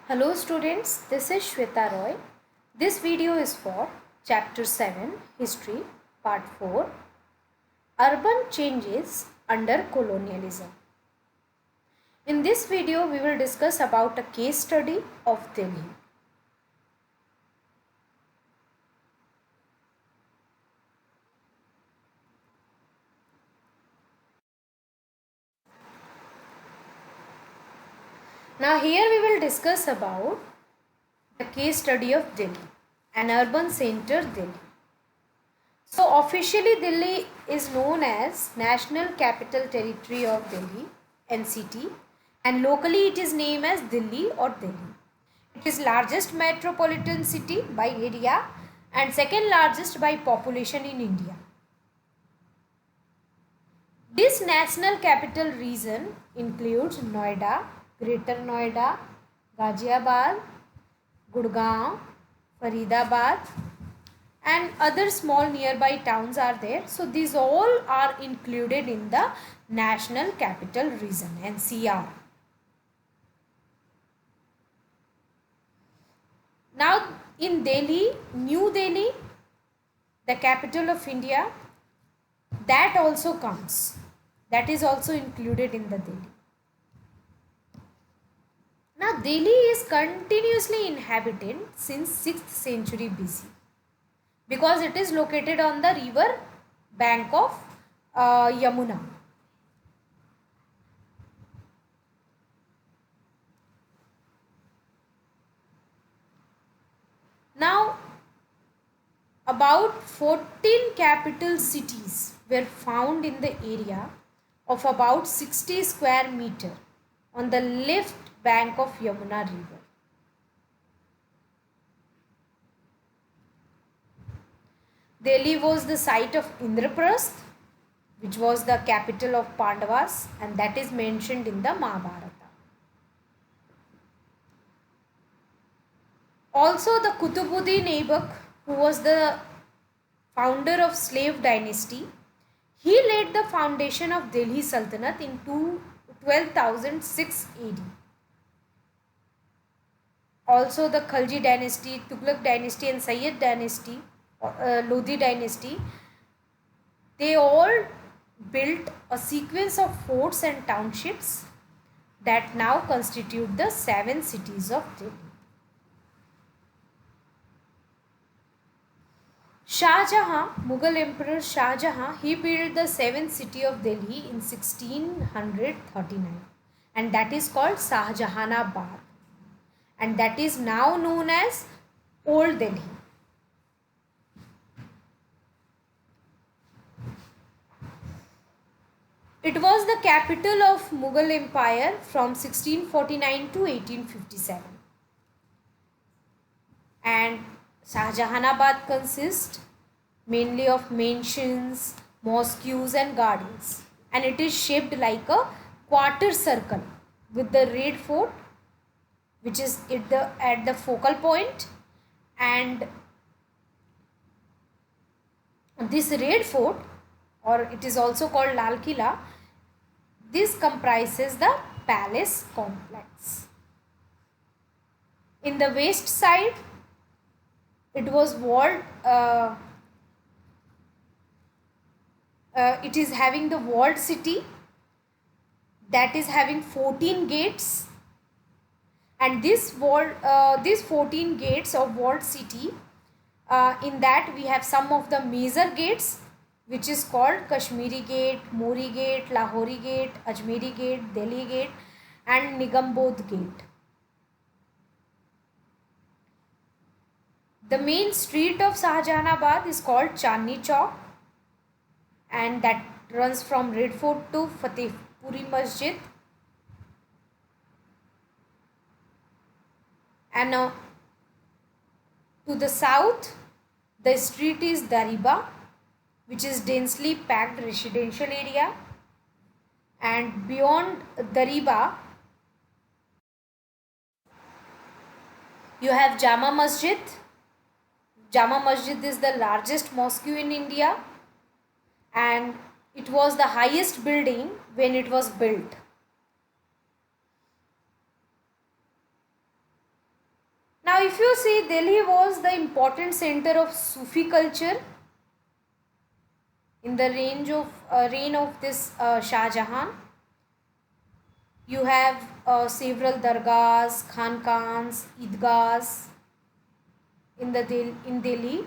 Hello students, this is Shweta Roy. This video is for Chapter 7 History Part 4 Urban Changes Under Colonialism. In this video we will discuss about a case study of Delhi. Now here we will discuss about the case study of Delhi, an urban center Delhi. So officially Delhi is known as National Capital Territory of Delhi, NCT, and locally it is named as Delhi or Delhi. It is largest metropolitan city by area and second largest by population in India. This national capital region includes Noida, Greater Noida, Ghaziabad, Gurgaon, Faridabad, and other small nearby towns are there. So these all are included in the National Capital Region, NCR. Now in Delhi, New Delhi, the capital of India, that also comes. That is also included in the Delhi. Now Delhi is continuously inhabited since 6th century BC because it is located on the river bank of Yamuna. Now about 14 capital cities were found in the area of about 60 square meter on the left bank of Yamuna river. Delhi was the site of Indraprasth, which was the capital of Pandavas, and that is mentioned in the Mahabharata. Also the Qutbuddin Aibak, who was the founder of slave dynasty, he laid the foundation of Delhi Sultanate in 12,006 AD. Also the Khalji dynasty, Tughlaq dynasty and Sayyid dynasty, Lodi dynasty, they all built a sequence of forts and townships that now constitute the 7 cities of Delhi. Shah Jahan, Mughal Emperor Shah Jahan, he built the 7th city of Delhi in 1639 and that is called Shahjahanabad, and that is now known as Old Delhi. It was the capital of Mughal Empire from 1649 to 1857. And Shahjahanabad consists mainly of mansions, mosques and gardens, and it is shaped like a quarter circle with the Red Fort which is at the focal point, and this Red Fort, or it is also called Lal Killa, this comprises the palace complex. In the west side it was walled, it is having the walled city that is having 14 gates, and these 14 gates of walled city, in that we have some of the major gates which is called Kashmiri Gate, Mori Gate, Lahori Gate, Ajmeri Gate, Delhi Gate and Nigambodh Gate. The main street of Shahjahanabad is called Chandni Chowk, and that runs from Red Fort to Fatehpuri Masjid. And to the south, the street is Dariba, which is densely packed residential area, and beyond Dariba you have Jama Masjid. Jama Masjid is the largest mosque in India, and it was the highest building when it was built. Now if you see, Delhi was the important center of Sufi culture in the reign of this Shah Jahan. You have several dargahs, khanqahs, idgahs in Delhi.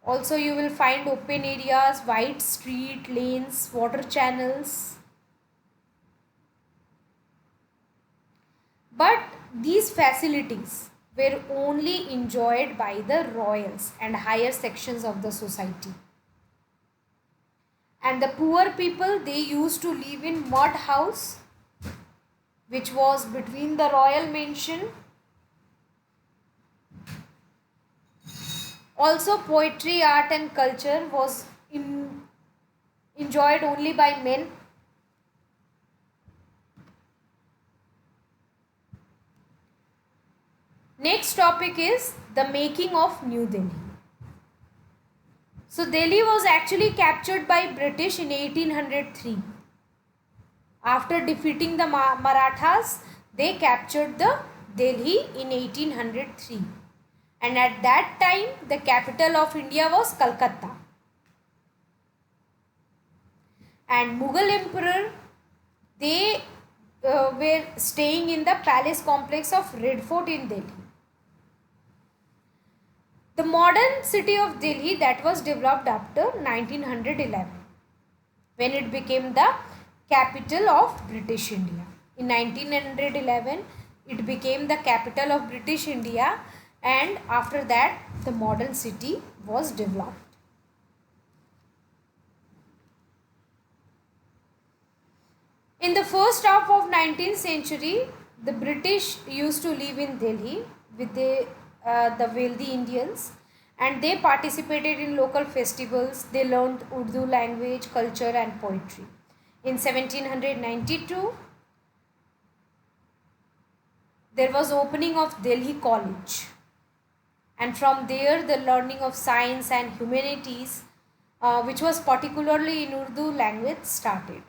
Also you will find open areas, wide street lanes, water channels. But these facilities were only enjoyed by the royals and higher sections of the society. And the poor people, they used to live in mud house, which was between the royal mansion. Also poetry, art and culture was enjoyed only by men. Next topic is the making of New Delhi. So Delhi was actually captured by British in 1803. After defeating the Marathas, they captured the Delhi in 1803. And at that time, the capital of India was Calcutta. And Mughal emperor, they were staying in the palace complex of Red Fort in Delhi. The modern city of Delhi, that was developed after 1911, when it became the capital of British India. In 1911, it became the capital of British India, and after that the modern city was developed. In the first half of 19th century, the British used to live in Delhi with the wealthy Indians, and they participated in local festivals. They learned Urdu language, culture and poetry. In 1792, there was opening of Delhi College, and from there the learning of science and humanities, which was particularly in Urdu language, started.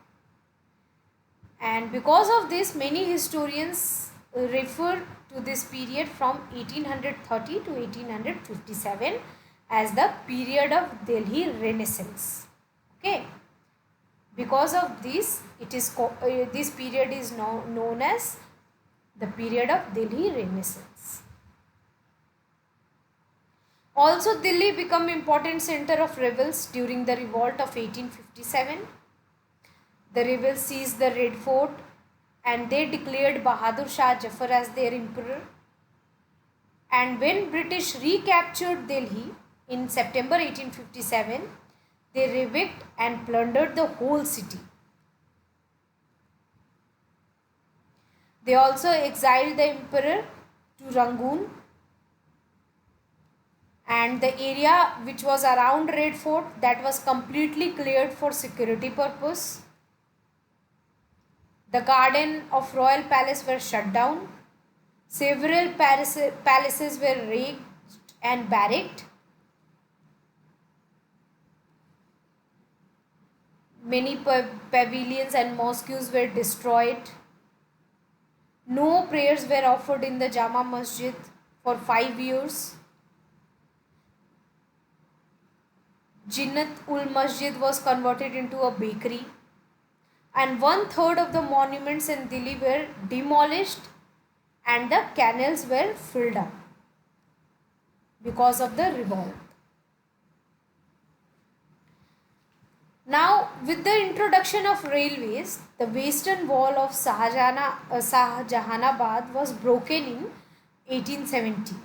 And because of this, many historians refer to this period from 1830 to 1857 as the period of Delhi Renaissance. Okay, because of this, this period is known as the period of Delhi Renaissance. Also, Delhi became important center of rebels during the revolt of 1857. The rebels seized the Red Fort and they declared Bahadur Shah Jafar as their emperor. And when British recaptured Delhi in September 1857, they ravaged and plundered the whole city. They also exiled the emperor to Rangoon, and the area which was around Red Fort, that was completely cleared for security purpose. The garden of Royal Palace were shut down. Several palaces were razed and barracked. Many pavilions and mosques were destroyed. No prayers were offered in the Jama Masjid for 5 years. Jinnat ul Masjid was converted into a bakery. And 1/3 of the monuments in Delhi were demolished and the canals were filled up because of the revolt. Now, with the introduction of railways, the western wall of Shahjahanabad was broken in 1870,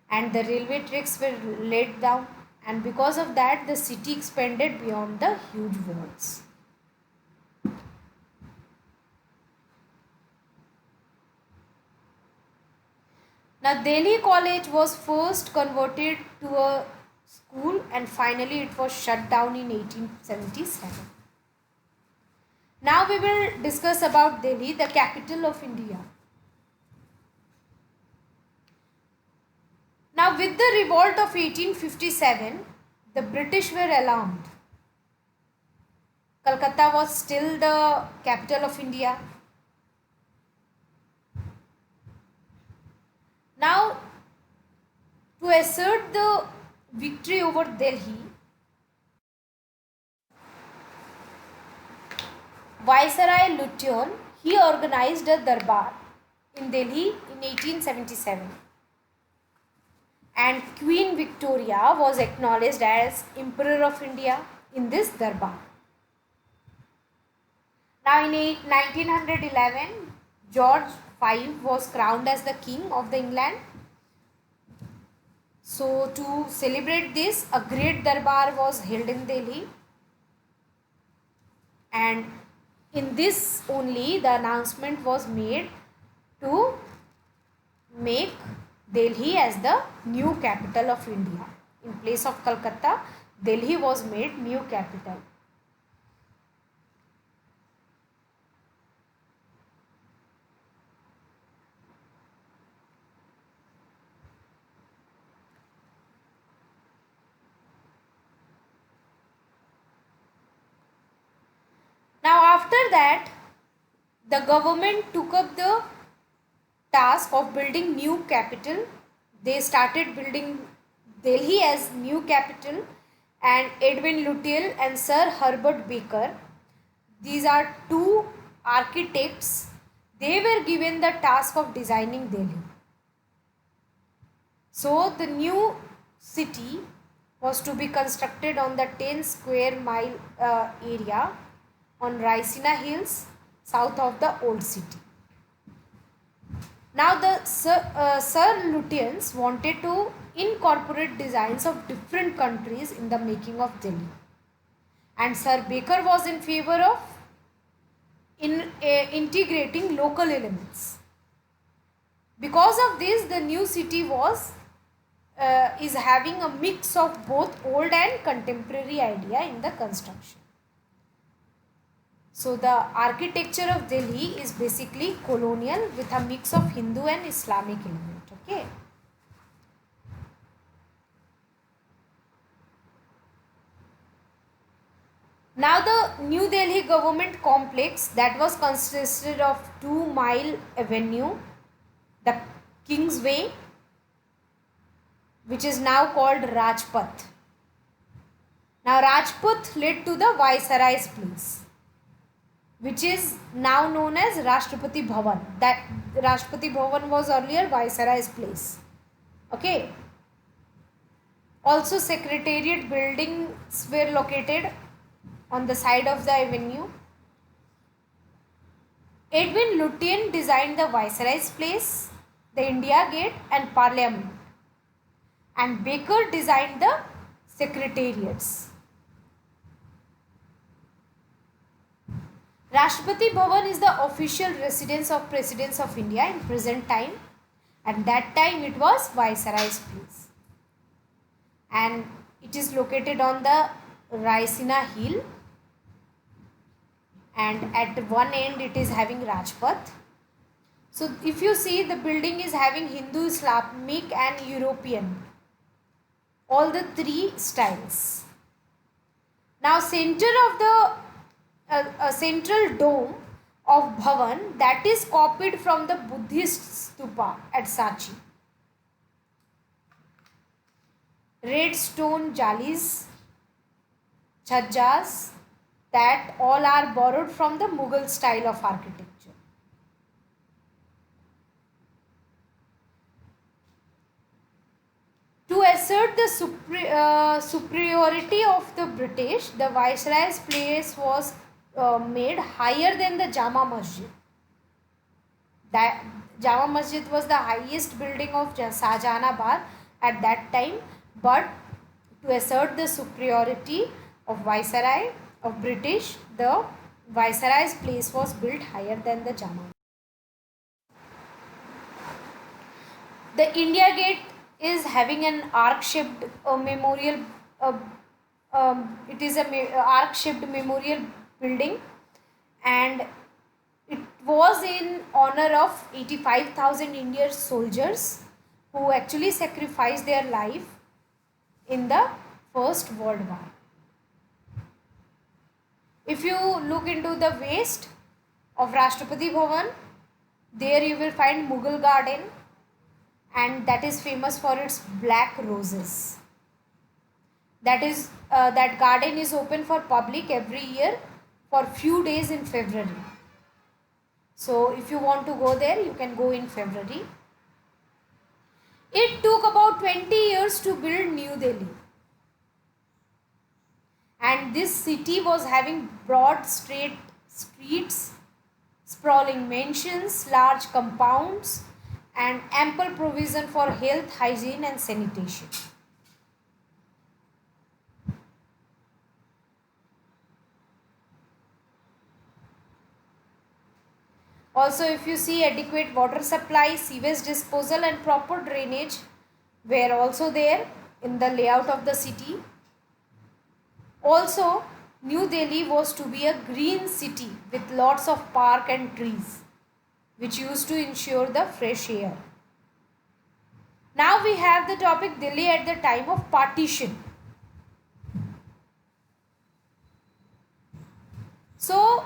and the railway tracks were laid down, and because of that the city expanded beyond the huge walls. Now, Delhi College was first converted to a school and finally it was shut down in 1877. Now we will discuss about Delhi, the capital of India. Now, with the revolt of 1857, the British were alarmed. Calcutta was still the capital of India. Now, to assert the victory over Delhi, Viceroy Lutyens, he organized a darbar in Delhi in 1877, and Queen Victoria was acknowledged as Emperor of India in this darbar. Now in 1911, George V was crowned as the King of the England. So to celebrate this, a great darbar was held in Delhi, and in this only the announcement was made to make Delhi as the new capital of India. In place of Calcutta, Delhi was made new capital. Now after that, the government took up the task of building new capital. They started building Delhi as new capital, and Edwin Lutyens and Sir Herbert Baker, these are two architects, they were given the task of designing Delhi. So the new city was to be constructed on the 10 square mile area on Raisina Hills, south of the old city. Now the Sir Lutyens wanted to incorporate designs of different countries in the making of Delhi, and Sir Baker was in favor of integrating local elements. Because of this, the new city is having a mix of both old and contemporary idea in the construction. So the architecture of Delhi is basically colonial with a mix of Hindu and Islamic element. Okay. Now the New Delhi government complex, that was consisted of 2-mile avenue, the Kingsway, which is now called Rajpath. Now Rajpath led to the Viceroy's place, which is now known as Rashtrapati Bhavan. That Rashtrapati Bhavan was earlier Viceroy's place. Okay. Also Secretariat buildings were located on the side of the avenue. Edwin Lutyens designed the Viceroy's place, the India Gate and Parliament, and Baker designed the secretariats. Rashtrapati Bhavan is the official residence of Presidents of India in present time, and that time it was Viceroy's place, and it is located on the Raisina Hill, and at one end it is having Rajpath. So if you see, the building is having Hindu, Islamic and European, all the three styles. Now center of the central dome of Bhavan, that is copied from the Buddhist stupa at Sachi. Red stone jalis, chhajjas, that all are borrowed from the Mughal style of architecture. To assert the superiority of the British, the Viceroy's place was made higher than the Jama Masjid. That Jama Masjid was the highest building of Shahjahanabad at that time, but to assert the superiority of Viceroy of British, the Viceroy's place was built higher than the Jama. The India Gate is having an arc-shaped memorial. It is a arc-shaped memorial building, and it was in honor of 85,000 Indian soldiers who actually sacrificed their life in the First World War. If you look into the west of Rashtrapati Bhavan, there you will find Mughal garden, and that is famous for its black roses. That garden is open for public every year for few days in February. So if you want to go there, you can go in February. It took about 20 years to build New Delhi. And this city was having broad straight streets, sprawling mansions, large compounds, and ample provision for health, hygiene, and sanitation. Also, if you see, adequate water supply, sewage disposal, and proper drainage were also there in the layout of the city. Also, New Delhi was to be a green city with lots of park and trees, which used to ensure the fresh air. Now we have the topic Delhi at the time of partition. So,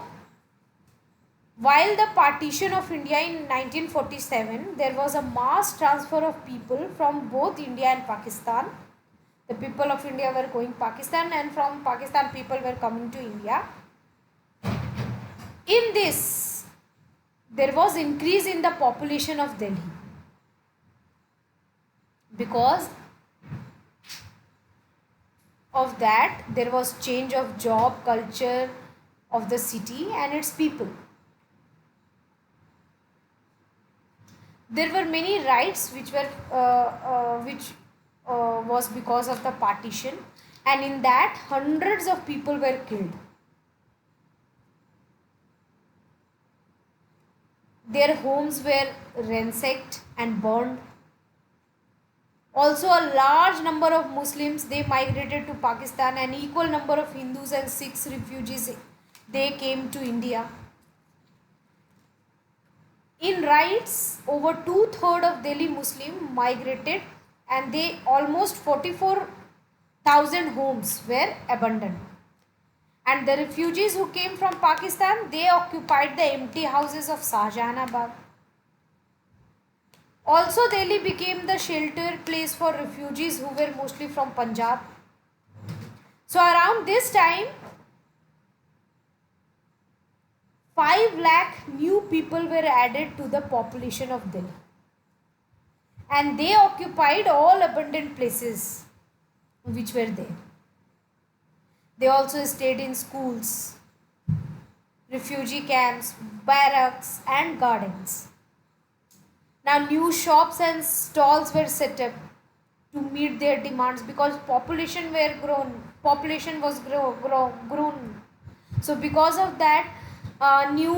while the partition of India in 1947, there was a mass transfer of people from both India and Pakistan. The people of India were going Pakistan, and from Pakistan people were coming to India. In this, there was increase in the population of Delhi, because of that there was change of job culture of the city and its people. There were many riots which was because of the partition, and in that hundreds of people were killed. Their homes were ransacked and burned. Also, a large number of Muslims, they migrated to Pakistan, and equal number of Hindus and Sikhs refugees, they came to India. In riots, over 2/3 of Delhi Muslim migrated, and they almost 44,000 homes were abandoned. And the refugees who came from Pakistan, they occupied the empty houses of Shahjahanabad. Also, Delhi became the shelter place for refugees who were mostly from Punjab. So around this time, 5 lakh new people were added to the population of Delhi, and they occupied all abandoned places which were there. They also stayed in schools, refugee camps, barracks, and gardens. Now new shops and stalls were set up to meet their demands, because population was grown. So because of that, new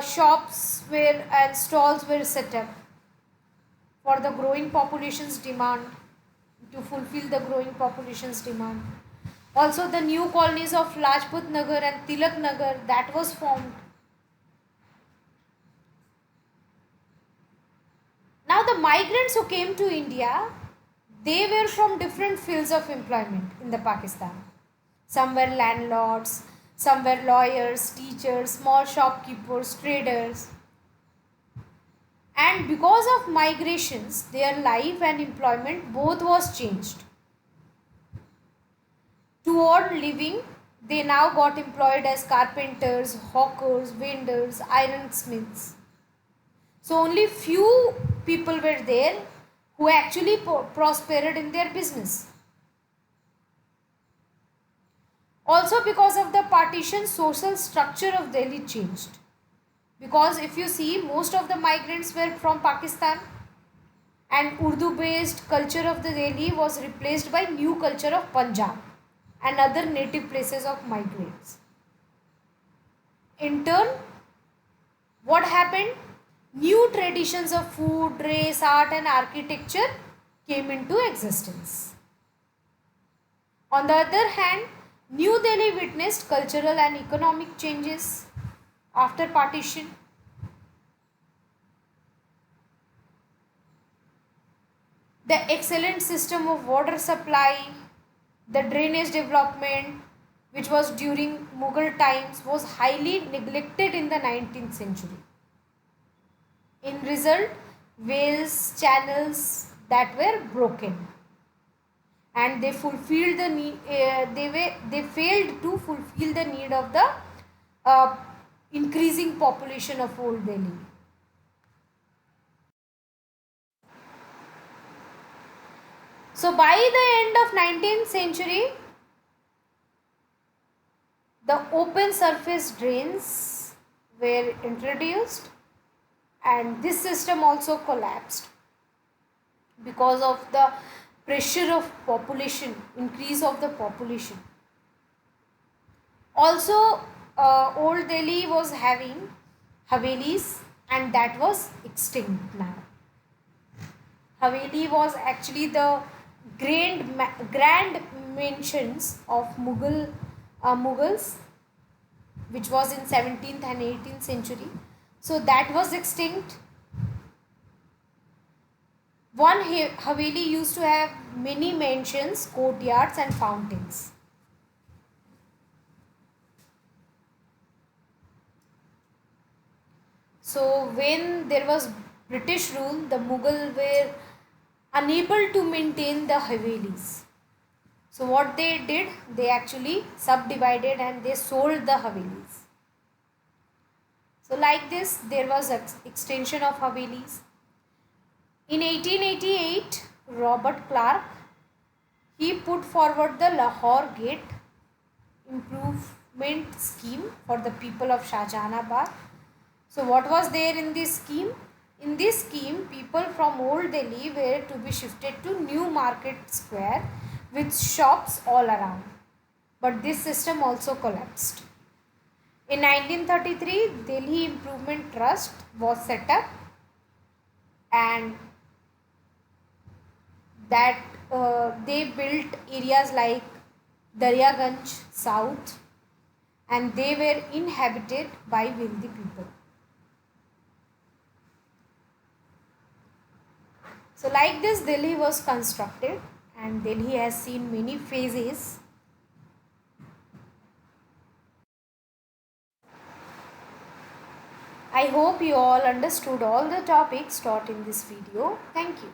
shops were and stalls were set up for the growing population's demand, to fulfill the growing population's demand. Also, the new colonies of Lajpat Nagar and Tilak Nagar, that was formed. Now the migrants who came to India, they were from different fields of employment in the Pakistan. Some were landlords, some were lawyers, teachers, small shopkeepers, traders. And because of migrations, their life and employment both was changed. To earn living, they now got employed as carpenters, hawkers, vendors, ironsmiths. So only few people were there who actually prospered in their business. Also, because of the partition, social structure of Delhi changed. Because if you see, most of the migrants were from Pakistan, and Urdu based culture of the Delhi was replaced by new culture of Punjab and other native places of migrants. In turn, what happened? New traditions of food, dress, art, and architecture came into existence. On the other hand, New Delhi witnessed cultural and economic changes after partition. The excellent system of water supply, the drainage development, which was during Mughal times, was highly neglected in the 19th century. In result, wells, channels, that were broken, and they fulfilled the need. They failed to fulfill the need of the uh, increasing population of Old Delhi. So by the end of 19th century, the open surface drains were introduced, and this system also collapsed because of the pressure of population, increase of the population. Also, Old Delhi was having havelis, and that was extinct now. Haveli was actually the grand mansions of Mughals, which was in 17th and 18th century. So that was extinct. One Haveli used to have many mansions, courtyards and fountains. So when there was British rule, the Mughal were unable to maintain the Havelis. So what they did, they actually subdivided and they sold the Havelis. So like this, there was extension of Havelis. In 1888, Robert Clark, he put forward the Lahore Gate improvement scheme for the people of Shahjahanabad. So what was there in this scheme? In this scheme, people from Old Delhi were to be shifted to New Market Square with shops all around. But this system also collapsed. In 1933, Delhi Improvement Trust was set up, and that they built areas like Daryaganj South, and they were inhabited by wealthy people. So like this, Delhi was constructed, and Delhi has seen many phases. I hope you all understood all the topics taught in this video. Thank you.